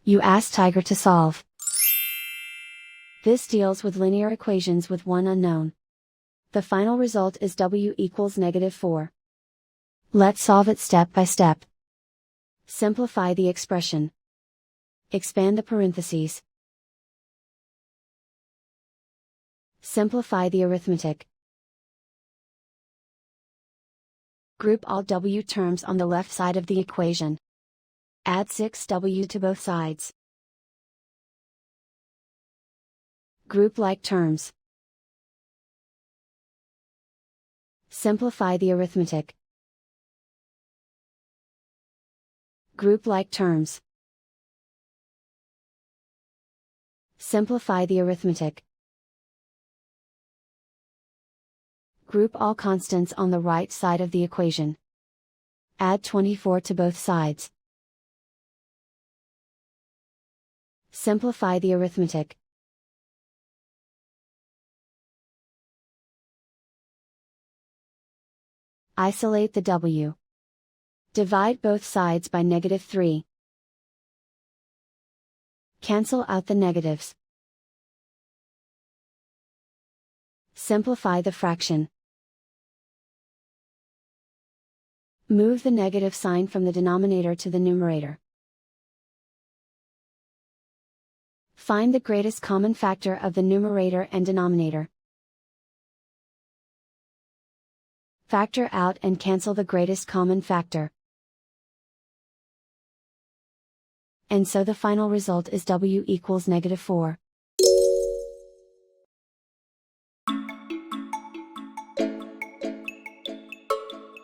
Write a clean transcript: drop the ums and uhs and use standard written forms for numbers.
You ask Tiger to solve. This deals with linear equations with one unknown. The final result is w equals -4. Let's solve it step by step. Simplify the expression. Expand the parentheses. Simplify the arithmetic. Group all w terms on the left side of the equation. Add 6w to both sides. Group like terms. Simplify the arithmetic. Group like terms. Simplify the arithmetic. Group all constants on the right side of the equation. Add 24 to both sides. Simplify the arithmetic. Isolate the w. Divide both sides by -3. Cancel out the negatives. Simplify the fraction. Move the negative sign from the denominator to the numerator. Find the greatest common factor of the numerator and denominator. Factor out and cancel the greatest common factor. And so the final result is w equals -4.